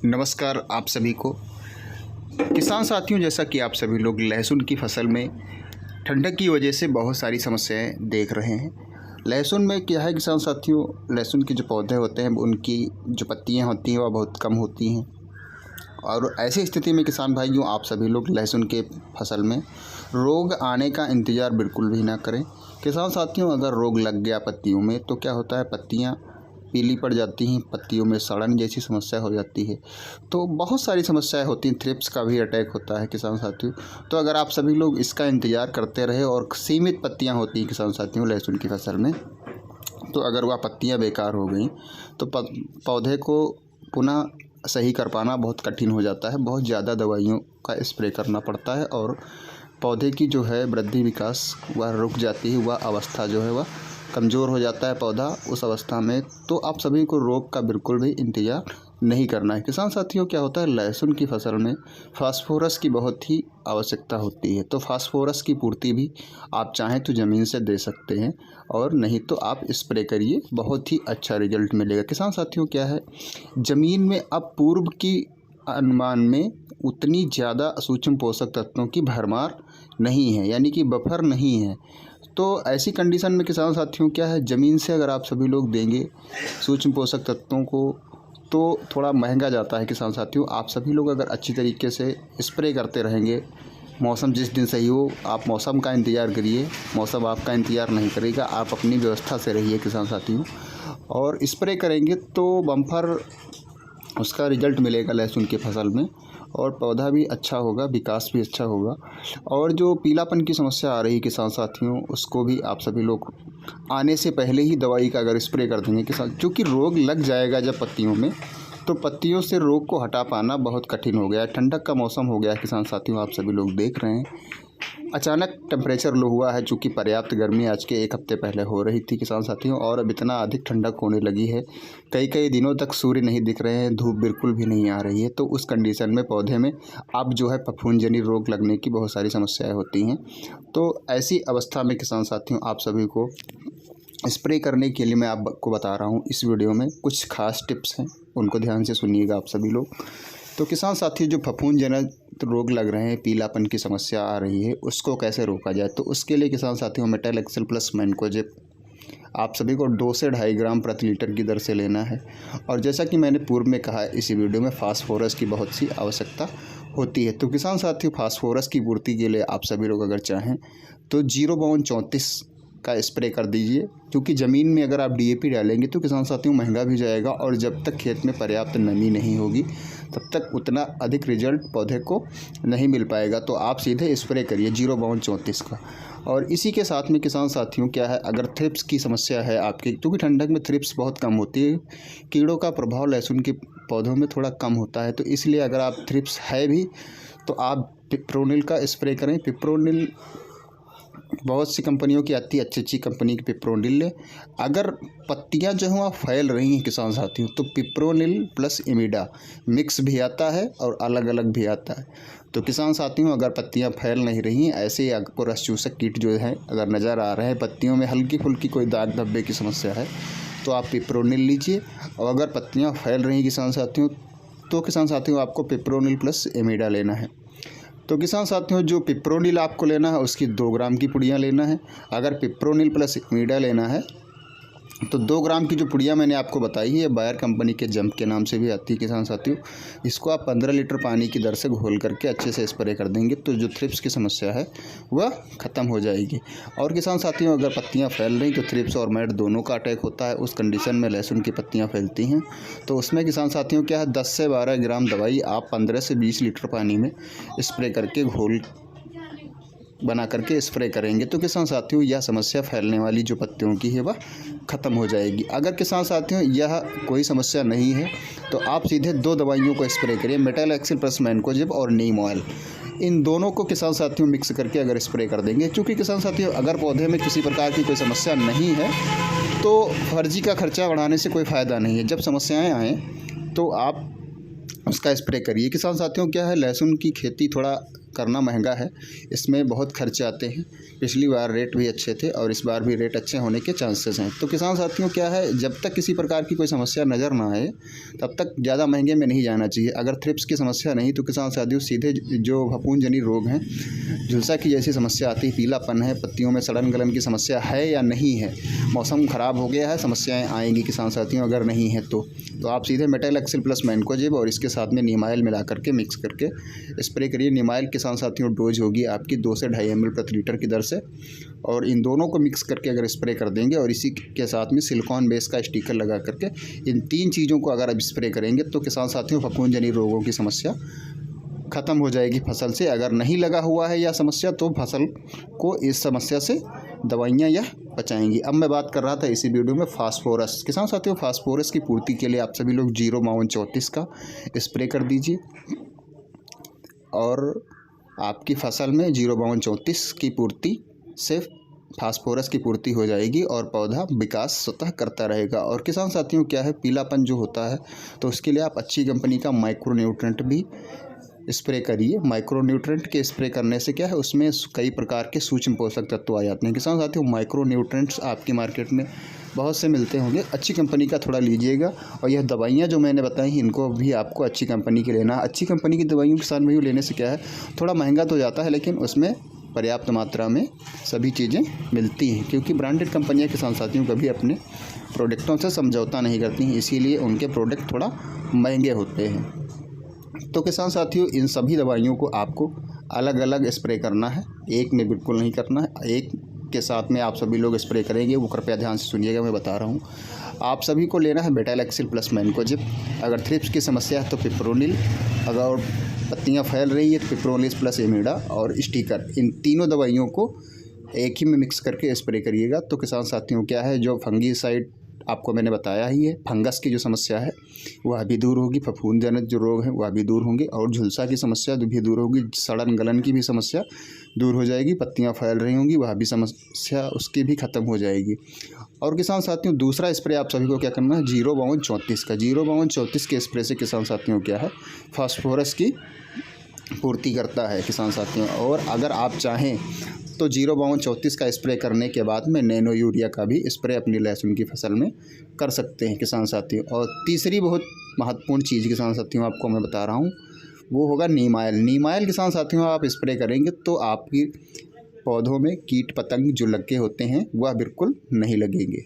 नमस्कार आप सभी को। किसान साथियों, जैसा कि आप सभी लोग लहसुन की फसल में ठंडक की वजह से बहुत सारी समस्याएं देख रहे हैं। लहसुन में क्या है किसान साथियों, लहसुन के जो पौधे होते हैं उनकी जो पत्तियां होती हैं वह बहुत कम होती हैं और ऐसी स्थिति में किसान भाइयों, आप सभी लोग लहसुन के फसल में रोग आने का इंतज़ार बिल्कुल भी ना करें। किसान साथियों, अगर रोग लग गया पत्तियों में तो क्या होता है, पत्तियां पीली पड़ जाती हैं, पत्तियों में सड़न जैसी समस्या हो जाती है। तो बहुत सारी समस्याएं होती हैं, थ्रिप्स का भी अटैक होता है किसान साथियों। तो अगर आप सभी लोग इसका इंतज़ार करते रहे और सीमित पत्तियां होती हैं किसान साथियों लहसुन की फसल में, तो अगर वह पत्तियां बेकार हो गई तो पौधे को पुनः सही कर पाना बहुत कठिन हो जाता है। बहुत ज़्यादा दवाइयों का स्प्रे करना पड़ता है और पौधे की जो है वृद्धि विकास वह रुक जाती है, वह अवस्था जो है वह कमज़ोर हो जाता है पौधा उस अवस्था में। तो आप सभी को रोग का बिल्कुल भी इंतज़ार नहीं करना है। किसान साथियों, क्या होता है, लहसुन की फसल में फास्फोरस की बहुत ही आवश्यकता होती है। तो फास्फोरस की पूर्ति भी आप चाहें तो ज़मीन से दे सकते हैं और नहीं तो आप स्प्रे करिए, बहुत ही अच्छा रिजल्ट मिलेगा। किसान साथियों, क्या है, ज़मीन में अब पूर्व की अनुमान में उतनी ज़्यादा सूक्ष्म पोषक तत्वों की भरमार नहीं है, यानी कि बफर नहीं है। तो ऐसी कंडीशन में किसान साथियों, क्या है, ज़मीन से अगर आप सभी लोग देंगे सूक्ष्म पोषक तत्वों को तो थोड़ा महंगा जाता है किसान साथियों। आप सभी लोग अगर अच्छी तरीके से स्प्रे करते रहेंगे, मौसम जिस दिन सही हो, आप मौसम का इंतज़ार करिए, मौसम आपका इंतज़ार नहीं करेगा। आप अपनी व्यवस्था से रहिए किसान साथियों और स्प्रे करेंगे तो बम्पर उसका रिजल्ट मिलेगा लहसुन की फसल में और पौधा भी अच्छा होगा, विकास भी अच्छा होगा। और जो पीलापन की समस्या आ रही है किसान साथियों, उसको भी आप सभी लोग आने से पहले ही दवाई का अगर स्प्रे कर देंगे किसान, क्योंकि रोग लग जाएगा जब पत्तियों में, तो पत्तियों से रोग को हटा पाना बहुत कठिन हो गया है। ठंडक का मौसम हो गया है किसान साथियों, आप सभी लोग देख रहे हैं। अचानक टेम्परेचर लो हुआ है, चूँकि पर्याप्त गर्मी आज के 1 हफ्ते पहले हो रही थी किसान साथियों, और अब इतना अधिक ठंडक होने लगी है, कई कई दिनों तक सूर्य नहीं दिख रहे हैं, धूप बिल्कुल भी नहीं आ रही है। तो उस कंडीशन में पौधे में अब जो है फफूंदजनित रोग लगने की बहुत सारी समस्याएं होती हैं। तो ऐसी अवस्था में किसान साथियों, आप सभी को स्प्रे करने के लिए मैं आपको बता रहा हूँ इस वीडियो में कुछ खास टिप्स हैं, उनको ध्यान से सुनिएगा आप सभी लोग। तो किसान साथियों, जो फफूंदजनित रोग लग रहे हैं, पीलापन की समस्या आ रही है, उसको कैसे रोका जाए, तो उसके लिए किसान साथियों मेटल एक्सेल प्लस मैनकोजेब आप सभी को 2 से 2.5 ग्राम प्रति लीटर की दर से लेना है। और जैसा कि मैंने पूर्व में कहा है, इसी वीडियो में फास्फोरस की बहुत सी आवश्यकता होती है। तो किसान साथियों, फास्फोरस की पूर्ति के लिए आप सभी लोग अगर चाहें तो 0:34 का स्प्रे कर दीजिए, क्योंकि ज़मीन में अगर आप डीएपी डालेंगे तो किसान साथियों महंगा भी जाएगा और जब तक खेत में पर्याप्त नमी नहीं होगी तब तक उतना अधिक रिजल्ट पौधे को नहीं मिल पाएगा। तो आप सीधे स्प्रे करिए 0:34 का। और इसी के साथ में किसान साथियों, क्या है, अगर थ्रिप्स की समस्या है आपकी, क्योंकि ठंडक में थ्रिप्स बहुत कम होती है, कीड़ों का प्रभाव लहसुन के पौधों में थोड़ा कम होता है, तो इसलिए अगर आप थ्रिप्स है भी तो आप पिप्रोनिल का स्प्रे करें। पिप्रोनिल बहुत सी कंपनियों की आती है, अच्छी अच्छी कंपनी की पिप्रोनिल लें। अगर पत्तियां जो हैं फैल रही हैं किसान साथियों, तो पिप्रोनिल प्लस इमिडा मिक्स भी आता है और अलग अलग भी आता है। तो किसान साथियों, अगर पत्तियां फैल नहीं रही हैं, ऐसे ही आपको रस चूसक कीट जो है अगर नज़र आ रहे हैं, पत्तियों में हल्की फुल्की कोई दाग धब्बे की समस्या है, तो आप पिप्रोनिल लीजिए। और अगर पत्तियाँ फैल रही हैं किसान साथियों, तो किसान साथियों आपको पिप्रोनिल प्लस इमिडा लेना है। तो किसान साथियों, जो पिप्रोनिल आपको लेना है उसकी 2 ग्राम की पुड़ियाँ लेना है। अगर पिप्रोनिल प्लस इमिडा लेना है तो 2 ग्राम की जो पुड़िया मैंने आपको बताई है, ये बायर कंपनी के जंप के नाम से भी आती है किसान साथियों। इसको आप 15 लीटर पानी की दर से घोल करके अच्छे से स्प्रे कर देंगे तो जो थ्रिप्स की समस्या है वह ख़त्म हो जाएगी। और किसान साथियों, अगर पत्तियां फैल रही तो थ्रिप्स और मैट दोनों का अटैक होता है, उस कंडीशन में लहसुन की पत्तियां फैलती हैं, तो उसमें किसान साथियों क्या है, 10 से 12 ग्राम दवाई आप 15 से 20 लीटर पानी में स्प्रे करके घोल बना करके स्प्रे करेंगे तो किसान साथियों यह समस्या फैलने वाली जो पत्तियों की है वह ख़त्म हो जाएगी। अगर किसान साथियों यह कोई समस्या नहीं है तो आप सीधे 2 दवाइयों को स्प्रे करिए, मेटल एक्सेल प्लस मैनकोजेब और नीम ऑयल। इन दोनों को किसान साथियों मिक्स करके अगर स्प्रे कर देंगे, क्योंकि किसान साथियों अगर पौधे में किसी प्रकार की कोई समस्या नहीं है तो फर्जी का खर्चा बढ़ाने से कोई फ़ायदा नहीं है। जब समस्याएँ आएँ तो आप उसका स्प्रे करिए। किसान साथियों, क्या है, लहसुन की खेती थोड़ा करना महंगा है, इसमें बहुत खर्चे आते हैं। पिछली बार रेट भी अच्छे थे और इस बार भी रेट अच्छे होने के चांसेस हैं। तो किसान साथियों क्या है, जब तक किसी प्रकार की कोई समस्या नज़र ना आए तब तक ज़्यादा महंगे में नहीं जाना चाहिए। अगर थ्रिप्स की समस्या नहीं तो किसान साथियों सीधे जो फफूंद जनित रोग हैं, झुलसा की जैसी समस्या आती है, पीलापन है, पत्तियों में सड़न गलन की समस्या है या नहीं है, मौसम ख़राब हो गया है, समस्याएँ आएंगी किसान साथियों अगर नहीं है तो आप सीधे मेटालैक्सिल प्लस मैंकोजेब और इसके साथ में नीमाइल मिला करके मिक्स करके स्प्रे करिए। नीमाइल किसान साथियों डोज होगी आपकी 2 से 2.5 ml प्रति लीटर की दर से, और इन दोनों को मिक्स करके अगर स्प्रे कर देंगे और इसी के साथ में सिलिकॉन बेस का स्टिकर लगा करके इन 3 चीज़ों को अगर आप स्प्रे करेंगे तो किसान साथियों फफूंद जनित रोगों की समस्या ख़त्म हो जाएगी फसल से। अगर नहीं लगा हुआ है या समस्या तो फसल को इस समस्या से दवाइयाँ यह बचाएंगी। अब मैं बात कर रहा था इसी वीडियो में फास्फोरस। किसान साथियों फास्फोरस की पूर्ति के लिए आप सभी लोग 05234 का स्प्रे कर दीजिए और आपकी फसल में 05234 की पूर्ति से फास्फोरस की पूर्ति हो जाएगी और पौधा विकास स्वतः करता रहेगा। और किसान साथियों क्या है, पीलापन जो होता है तो उसके लिए आप अच्छी कंपनी का माइक्रो न्यूट्रेंट भी स्प्रे करिए। माइक्रो न्यूट्रेंट के स्प्रे करने से क्या है, उसमें कई प्रकार के सूक्ष्म पोषक तत्व आ जाते हैं। किसान साथियों माइक्रो न्यूट्रेंट्स आपकी मार्केट में बहुत से मिलते होंगे, अच्छी कंपनी का थोड़ा लीजिएगा। और यह दवाइयाँ जो मैंने बताई इनको भी आपको अच्छी कंपनी की लेना। अच्छी कंपनी की दवाइयों किसान भाइयों लेने से क्या है, थोड़ा महंगा तो जाता है लेकिन उसमें पर्याप्त मात्रा में सभी चीज़ें मिलती हैं, क्योंकि ब्रांडेड कंपनियां किसान साथियों कभी अपने प्रोडक्टों से समझौता नहीं करती हैं, इसीलिए उनके प्रोडक्ट थोड़ा महंगे होते हैं। तो किसान साथियों इन सभी दवाइयों को आपको अलग अलग स्प्रे करना है, एक में बिल्कुल नहीं करना है। एक के साथ में आप सभी लोग स्प्रे करेंगे, वो कृपया ध्यान से सुनिएगा, मैं बता रहा हूँ। आप सभी को लेना है मेटालैक्सिल प्लस मैंकोजेब। अगर थ्रिप्स की समस्या है तो पिप्रोनिल, अगर पत्तियां फैल रही है तो पिप्रोनिल प्लस एमिडा और स्टिकर, इन तीनों दवाइयों को एक ही में मिक्स करके स्प्रे करिएगा। तो किसान साथियों क्या है, जो फंगीसाइड आपको मैंने बताया ही है, फंगस की जो समस्या है वह भी दूर होगी, फफूंद जनित जो रोग है वह भी दूर होंगे और झुलसा की समस्या भी दूर होगी, सड़न गलन की भी समस्या दूर हो जाएगी, पत्तियां फैल रही होंगी वह भी समस्या उसकी भी ख़त्म हो जाएगी। और किसान साथियों दूसरा स्प्रे आप सभी को क्या करना है, 05234 का। 05234 के स्प्रे से किसान साथियों क्या है, फास्फोरस की पूर्ति करता है किसान साथियों। और अगर आप चाहें तो 05234 का स्प्रे करने के बाद में नैनो यूरिया का भी स्प्रे अपनी लहसुन की फसल में कर सकते हैं किसान साथियों। और तीसरी बहुत महत्वपूर्ण चीज़ किसान साथियों आपको मैं बता रहा हूँ, वो होगा नीमाइल। नीमाइल किसान साथियों आप स्प्रे करेंगे तो आपकी पौधों में कीट पतंग जो लगे होते हैं वह बिल्कुल नहीं लगेंगे।